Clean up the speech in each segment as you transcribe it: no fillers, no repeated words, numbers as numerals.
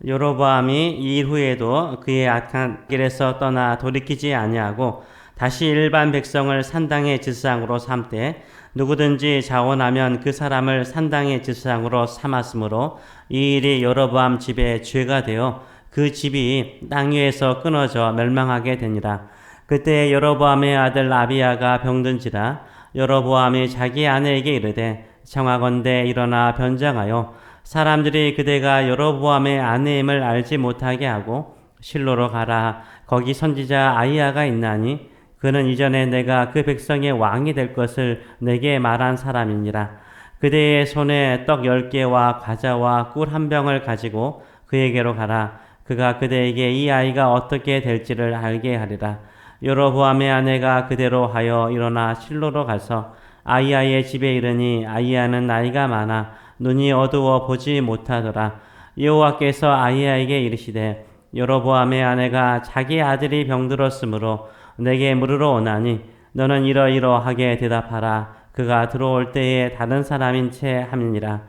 여로보암이 이 일 후에도 그의 악한 길에서 떠나 돌이키지 아니하고 다시 일반 백성을 산당의 지상으로 삼되 누구든지 자원하면 그 사람을 산당의 지상으로 삼았으므로 이 일이 여로보암 집에 죄가 되어 그 집이 땅 위에서 끊어져 멸망하게 되니라. 그때 여로보암의 아들 아비야가 병든지라. 여로보암이 자기 아내에게 이르되 청하건대 일어나 변장하여 사람들이 그대가 여로보암의 아내임을 알지 못하게 하고 실로로 가라. 거기 선지자 아히야가 있나니 그는 이전에 내가 그 백성의 왕이 될 것을 내게 말한 사람이니라. 그대의 손에 떡 10개와 과자와 꿀 한 병을 가지고 그에게로 가라. 그가 그대에게 이 아이가 어떻게 될지를 알게 하리라. 여로보암의 아내가 그대로 하여 일어나 실로로 가서 아히야의 집에 이르니 아히야는 나이가 많아 눈이 어두워 보지 못하더라. 여호와께서 아히야에게 이르시되 여로보암의 아내가 자기 아들이 병들었으므로 내게 물으러 오나니 너는 이러이러하게 대답하라. 그가 들어올 때에 다른 사람인 채 함이니라.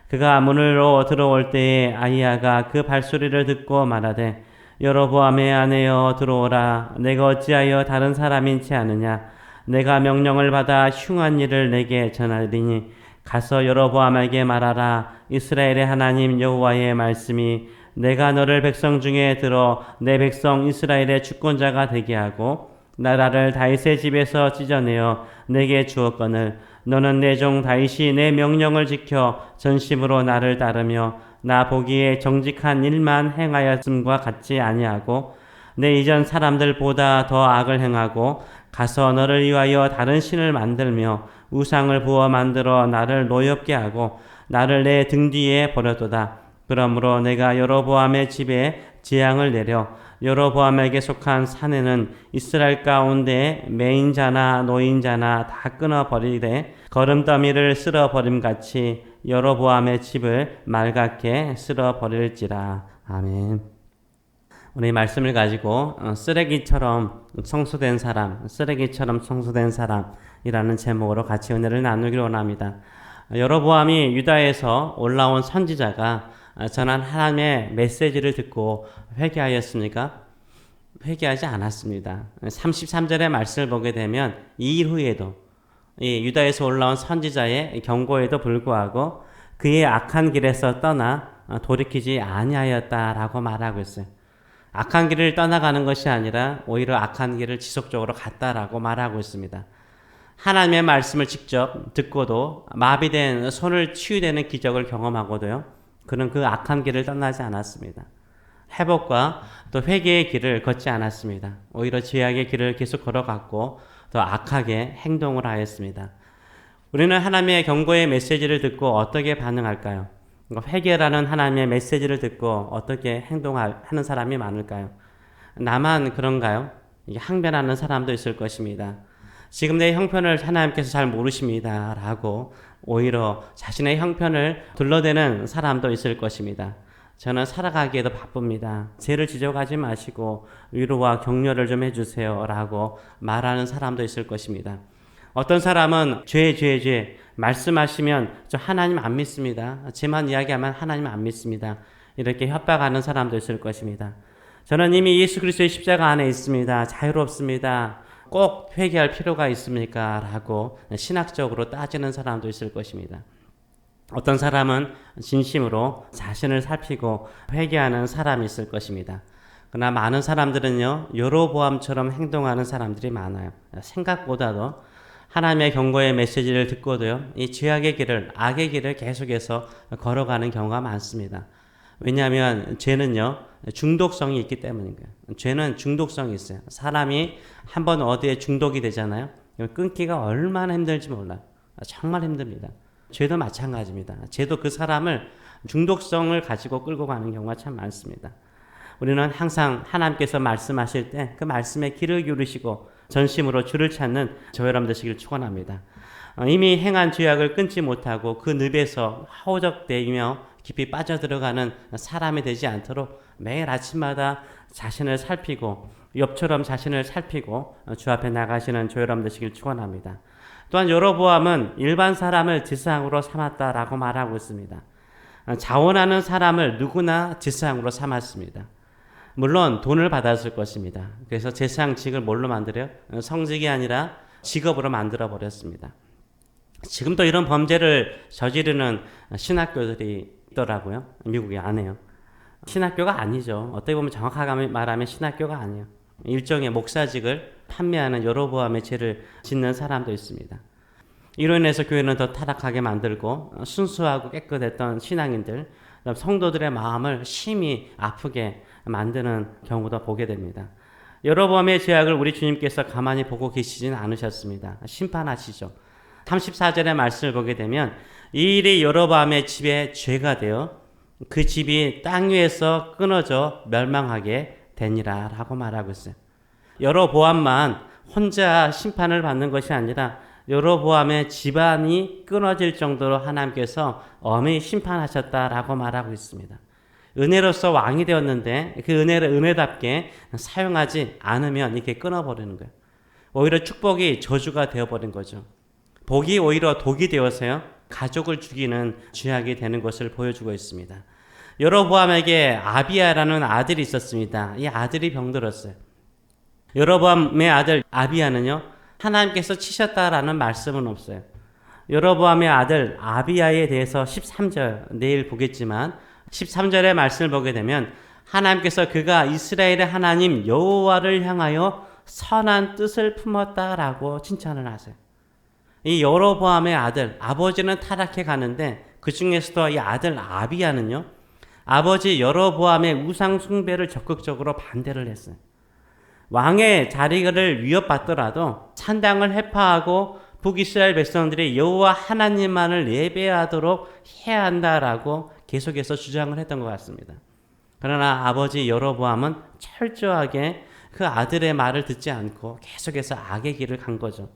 그가 문으로 들어올 때에 아히야가 그 발소리를 듣고 말하되 여로보암의 아내여 들어오라. 내가 어찌하여 다른 사람인 채 하느냐. 내가 명령을 받아 흉한 일을 내게 전하리니 가서 여로보암에게 말하라. 이스라엘의 하나님 여호와의 말씀이 내가 너를 백성 중에 들어 내 백성 이스라엘의 주권자가 되게 하고 나라를 다윗의 집에서 찢어내어 내게 주었거늘 너는 내 종 다윗이 내 명령을 지켜 전심으로 나를 따르며 나 보기에 정직한 일만 행하였음과 같지 아니하고 내 이전 사람들보다 더 악을 행하고 가서 너를 위하여 다른 신을 만들며 우상을 부어 만들어 나를 노엽게 하고 나를 내 등 뒤에 버려두다. 그러므로 내가 여로보암의 집에 재앙을 내려 여로보암에게 속한 산에는 이스라엘 가운데 매인자나 노인자나 다 끊어버리되 거름더미를 쓸어버림같이 여로보암의 집을 맑게 쓸어버릴지라. 아멘. 오늘 이 말씀을 가지고 쓰레기처럼 청소된 사람이라는 제목으로 같이 은혜를 나누기를 원합니다. 여로보암이 유다에서 올라온 선지자가 전한 하나님의 메시지를 듣고 회개하였습니까? 회개하지 않았습니다. 33절의 말씀을 보게 되면 이 일 후에도 이 유다에서 올라온 선지자의 경고에도 불구하고 그의 악한 길에서 떠나 돌이키지 아니하였다라고 말하고 있어요. 악한 길을 떠나가는 것이 아니라 오히려 악한 길을 지속적으로 갔다라고 말하고 있습니다. 하나님의 말씀을 직접 듣고도 마비된 손을 치유되는 기적을 경험하고도요. 그는 그 악한 길을 떠나지 않았습니다. 회복과 또 회개의 길을 걷지 않았습니다. 오히려 죄악의 길을 계속 걸어갔고 더 악하게 행동을 하였습니다. 우리는 하나님의 경고의 메시지를 듣고 어떻게 반응할까요? 회개라는 하나님의 메시지를 듣고 어떻게 행동하는 사람이 많을까요? 나만 그런가요? 항변하는 사람도 있을 것입니다. 지금 내 형편을 하나님께서 잘 모르십니다. 라고 오히려 자신의 형편을 둘러대는 사람도 있을 것입니다. 저는 살아가기에도 바쁩니다. 죄를 지적하지 마시고 위로와 격려를 좀 해주세요. 라고 말하는 사람도 있을 것입니다. 어떤 사람은 죄 말씀하시면 저 하나님 안 믿습니다. 죄만 이야기하면 하나님 안 믿습니다. 이렇게 협박하는 사람도 있을 것입니다. 저는 이미 예수 그리스도의 십자가 안에 있습니다. 자유롭습니다. 꼭 회개할 필요가 있습니까? 라고 신학적으로 따지는 사람도 있을 것입니다. 어떤 사람은 진심으로 자신을 살피고 회개하는 사람이 있을 것입니다. 그러나 많은 사람들은요, 여로보암처럼 행동하는 사람들이 많아요. 생각보다도 하나님의 경고의 메시지를 듣고도요, 이 죄악의 길을, 악의 길을 계속해서 걸어가는 경우가 많습니다. 왜냐하면 죄는요, 중독성이 있기 때문인 거예요. 죄는 중독성이 있어요. 사람이 한번 어디에 중독이 되잖아요. 끊기가 얼마나 힘들지 몰라요. 정말 힘듭니다. 죄도 마찬가지입니다. 죄도 그 사람을 중독성을 가지고 끌고 가는 경우가 참 많습니다. 우리는 항상 하나님께서 말씀하실 때 그 말씀에 귀를 기울이시고 전심으로 주를 찾는 저와 여러분 되시길 축원합니다. 이미 행한 죄악을 끊지 못하고 그 늪에서 허우적대며 깊이 빠져들어가는 사람이 되지 않도록 매일 아침마다 자신을 살피고 욥처럼 자신을 살피고 주 앞에 나가시는 저와 여러분 되시길 축원합니다. 또한 여로보암은 일반 사람을 지상으로 삼았다라고 말하고 있습니다. 자원하는 사람을 누구나 제사장으로 삼았습니다. 물론 돈을 받았을 것입니다. 그래서 제사장직을 뭘로 만들어요? 성직이 아니라 직업으로 만들어 버렸습니다. 지금도 이런 범죄를 저지르는 신학교들이 있더라고요. 미국에 안 해요. 신학교가 아니죠. 어떻게 보면 정확하게 말하면 신학교가 아니에요. 일종의 목사직을 판매하는 여로보암의 죄를 짓는 사람도 있습니다. 이로 인해서 교회는 더 타락하게 만들고 순수하고 깨끗했던 신앙인들, 성도들의 마음을 심히 아프게 만드는 경우도 보게 됩니다. 여로보암의 죄악을 우리 주님께서 가만히 보고 계시지는 않으셨습니다. 심판하시죠. 34절의 말씀을 보게 되면 이 일이 여로보암의 집에 죄가 되어 그 집이 땅 위에서 끊어져 멸망하게 되니라 라고 말하고 있어요. 여로보암만 혼자 심판을 받는 것이 아니라 여로보암의 집안이 끊어질 정도로 하나님께서 엄히 심판하셨다라고 말하고 있습니다. 은혜로서 왕이 되었는데 그 은혜를 은혜답게 사용하지 않으면 이렇게 끊어버리는 거예요. 오히려 축복이 저주가 되어버린 거죠. 복이 오히려 독이 되어서요, 가족을 죽이는 죄악이 되는 것을 보여주고 있습니다. 여로보암에게 아비야라는 아들이 있었습니다. 이 아들이 병들었어요. 여로보암의 아들 아비야는요, 하나님께서 치셨다라는 말씀은 없어요. 여로보암의 아들 아비야에 대해서 13절 내일 보겠지만 13절의 말씀을 보게 되면 하나님께서 그가 이스라엘의 하나님 여호와를 향하여 선한 뜻을 품었다라고 칭찬을 하세요. 이 여로보암의 아들, 아버지는 타락해 가는데 그 중에서도 이 아들 아비야는요, 아버지 여로보암의 우상 숭배를 적극적으로 반대를 했어요. 왕의 자리를 위협받더라도 찬당을 회파하고 북이스라엘 백성들이 여호와 하나님만을 예배하도록 해야 한다라고 계속해서 주장을 했던 것 같습니다. 그러나 아버지 여로보암은 철저하게 그 아들의 말을 듣지 않고 계속해서 악의 길을 간 거죠.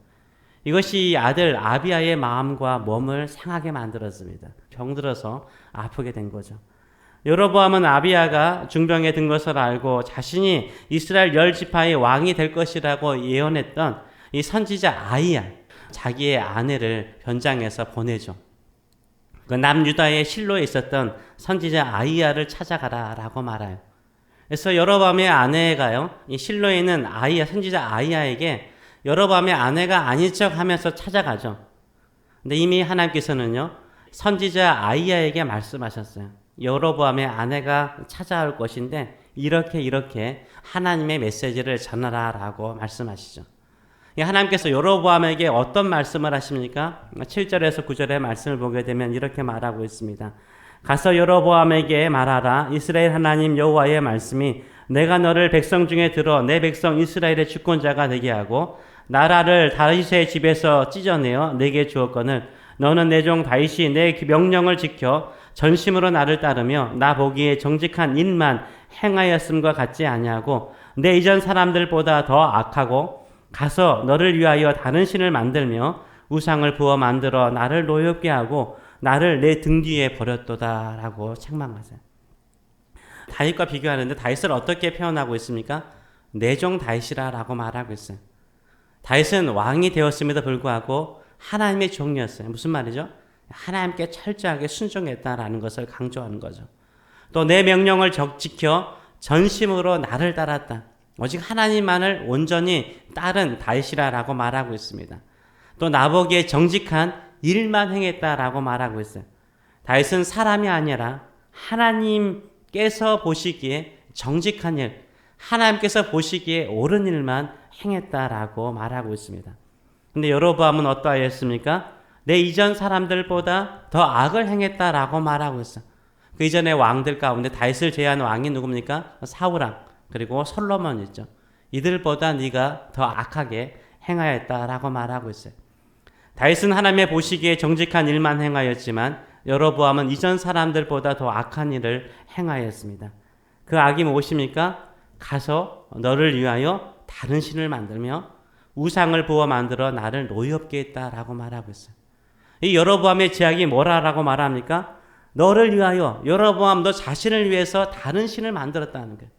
이것이 아들 아비야의 마음과 몸을 상하게 만들었습니다. 병들어서 아프게 된 거죠. 여로보암은 아비야가 중병에 든 것을 알고 자신이 이스라엘 10지파의 왕이 될 것이라고 예언했던 이 선지자 아이야, 자기의 아내를 변장해서 보내죠. 그 남유다의 실로에 있었던 선지자 아이야를 찾아가라라고 말해요. 그래서 여로보암의 아내가요, 이 실로에 있는 아이야, 선지자 아이야에게 여로보암의 아내가 아닌 척하면서 찾아가죠. 근데 이미 하나님께서는요, 선지자 아이야에게 말씀하셨어요. 여로보암의 아내가 찾아올 것인데 이렇게 하나님의 메시지를 전하라라고 말씀하시죠. 하나님께서 여로보암에게 어떤 말씀을 하십니까? 7절에서 9절의 말씀을 보게 되면 이렇게 말하고 있습니다. 가서 여로보암에게 말하라. 이스라엘 하나님 여호와의 말씀이 내가 너를 백성 중에 들어 내 백성 이스라엘의 주권자가 되게 하고 나라를 다윗의 집에서 찢어내어 내게 주었거늘 너는 내 종 다윗이 내 명령을 지켜 전심으로 나를 따르며 나 보기에 정직한 일만 행하였음과 같지 아니하고 내 이전 사람들보다 더 악하고 가서 너를 위하여 다른 신을 만들며 우상을 부어 만들어 나를 노엽게 하고 나를 내 등 뒤에 버렸도다 라고 책망하세요. 다윗과 비교하는데 다윗을 어떻게 표현하고 있습니까? 내 종 다윗이라 라고 말하고 있어요. 다윗은 왕이 되었음에도 불구하고 하나님의 종이었어요. 무슨 말이죠? 하나님께 철저하게 순종했다라는 것을 강조하는 거죠. 또 내 명령을 지켜 전심으로 나를 따랐다. 오직 하나님만을 온전히 따른 다윗이라고 말하고 있습니다. 또 나보기에 정직한 일만 행했다라고 말하고 있어요. 다윗은 사람이 아니라 하나님께서 보시기에 정직한 일, 하나님께서 보시기에 옳은 일만 행했다라고 말하고 있습니다. 근데 여로보암은 어떠하였습니까? 내 이전 사람들보다 더 악을 행했다라고 말하고 있어. 그 이전의 왕들 가운데 다윗을 제외한 왕이 누굽니까? 사울왕 그리고 솔로몬 있죠. 이들보다 네가 더 악하게 행하였다라고 말하고 있어요. 다윗은 하나님의 보시기에 정직한 일만 행하였지만 여로보암은 이전 사람들보다 더 악한 일을 행하였습니다. 그 악이 무엇입니까? 가서 너를 위하여 다른 신을 만들며 우상을 부어 만들어 나를 노엽게 했다라고 말하고 있어요. 이 여로보암의 죄악이 뭐라고 말합니까? 너를 위하여, 여로보암 너 자신을 위해서 다른 신을 만들었다는 거예요.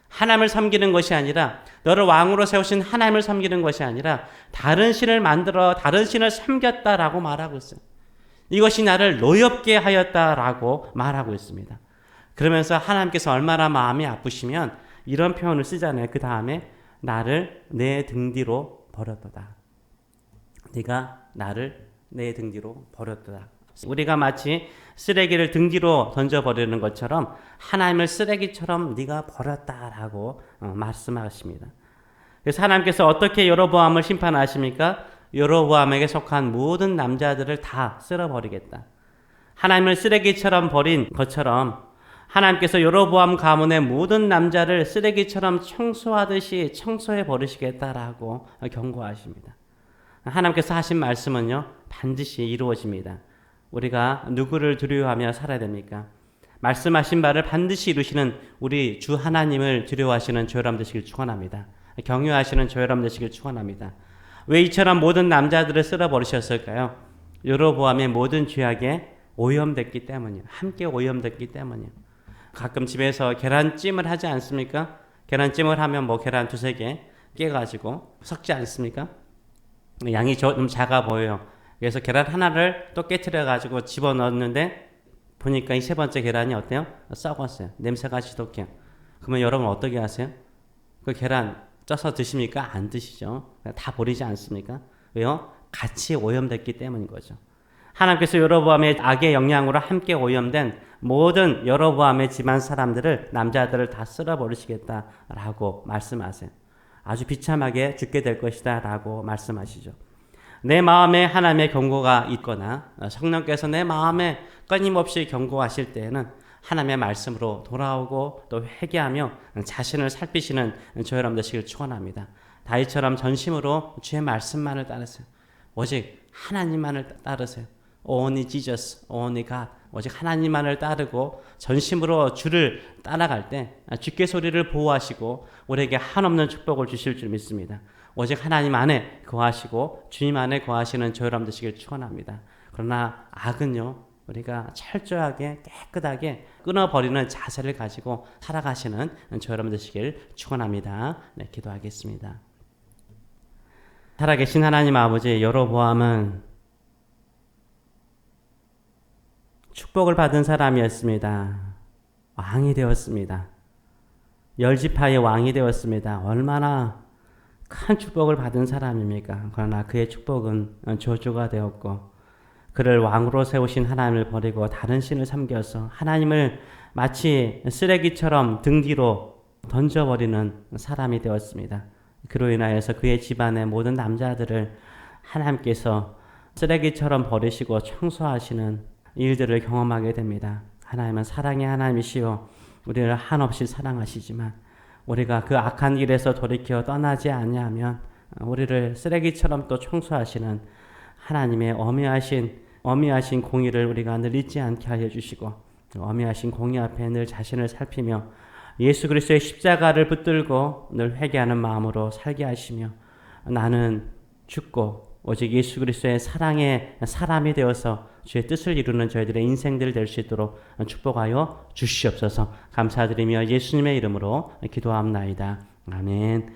하나님을 섬기는 것이 아니라, 너를 왕으로 세우신 하나님을 섬기는 것이 아니라 다른 신을 만들어 다른 신을 섬겼다라고 말하고 있어요. 이것이 나를 노엽게 하였다라고 말하고 있습니다. 그러면서 하나님께서 얼마나 마음이 아프시면 이런 표현을 쓰잖아요. 그 다음에 나를 내 등 뒤로 버렸도다. 네가 나를 내 등 뒤로 버렸도다. 우리가 마치 쓰레기를 등 뒤로 던져버리는 것처럼 하나님을 쓰레기처럼 네가 버렸다라고 말씀하십니다. 그래서 하나님께서 어떻게 여로보암을 심판하십니까? 여로보암에게 속한 모든 남자들을 다 쓸어버리겠다. 하나님을 쓰레기처럼 버린 것처럼 하나님께서 여로보암 가문의 모든 남자를 쓰레기처럼 청소하듯이 청소해 버리시겠다라고 경고하십니다. 하나님께서 하신 말씀은요, 반드시 이루어집니다. 우리가 누구를 두려워하며 살아야 됩니까? 말씀하신 바를 반드시 이루시는 우리 주 하나님을 두려워하시는 저여러분 되시길 축원합니다. 경외하시는 저여러분 되시길 축원합니다. 왜 이처럼 모든 남자들을 쓸어버리셨을까요? 여로보암의 모든 죄악에 오염됐기 때문이에요. 함께 오염됐기 때문이에요. 가끔 집에서 계란찜을 하지 않습니까? 계란찜을 하면 뭐 계란 두세 개 깨가지고 섞지 않습니까? 양이 좀 작아 보여요. 그래서 계란 하나를 또 깨트려가지고 집어넣었는데 보니까 이 세 번째 계란이 어때요? 썩었어요. 냄새가 지독해요. 그러면 여러분 어떻게 하세요? 그 계란 쪄서 드십니까? 안 드시죠. 다 버리지 않습니까? 왜요? 같이 오염됐기 때문인 거죠. 하나님께서 여로보암의 악의 영향으로 함께 오염된 모든 여로보암의 집안 사람들을, 남자들을 다 쓸어버리시겠다라고 말씀하세요. 아주 비참하게 죽게 될 것이다 라고 말씀하시죠. 내 마음에 하나님의 경고가 있거나 성령께서 내 마음에 끊임없이 경고하실 때에는 하나님의 말씀으로 돌아오고 또 회개하며 자신을 살피시는 저 여러분 되시길 축원합니다. 다윗처럼 전심으로 주의 말씀만을 따르세요. 오직 하나님만을 따르세요. Only Jesus, only God. 오직 하나님만을 따르고 전심으로 주를 따라갈 때 주께 소리를 보호하시고 우리에게 한없는 축복을 주실 줄 믿습니다. 오직 하나님 안에 거하시고 주님 안에 거하시는 저 여러분 되시길 축원합니다. 그러나 악은요, 우리가 철저하게 깨끗하게 끊어버리는 자세를 가지고 살아가시는 저 여러분 되시길 축원합니다. 네, 기도하겠습니다. 살아계신 하나님 아버지, 여로보암은 축복을 받은 사람이었습니다. 왕이 되었습니다. 열지파의 왕이 되었습니다. 얼마나 큰 축복을 받은 사람입니까? 그러나 그의 축복은 저주가 되었고 그를 왕으로 세우신 하나님을 버리고 다른 신을 섬겨서 하나님을 마치 쓰레기처럼 등 뒤로 던져버리는 사람이 되었습니다. 그로 인하여서 그의 집안의 모든 남자들을 하나님께서 쓰레기처럼 버리시고 청소하시는 일들을 경험하게 됩니다. 하나님은 사랑의 하나님이시오. 우리를 한없이 사랑하시지만 우리가 그 악한 길에서 돌이켜 떠나지 아니하면 우리를 쓰레기처럼 또 청소하시는 하나님의 어미하신 공의를 우리가 늘 잊지 않게 하여 주시고 어미하신 공의 앞에 늘 자신을 살피며 예수 그리스도의 십자가를 붙들고 늘 회개하는 마음으로 살게 하시며 나는 죽고 오직 예수 그리스도의 사랑의 사람이 되어서 주의 뜻을 이루는 저희들의 인생들 될 수 있도록 축복하여 주시옵소서. 감사드리며 예수님의 이름으로 기도합나이다. 아멘.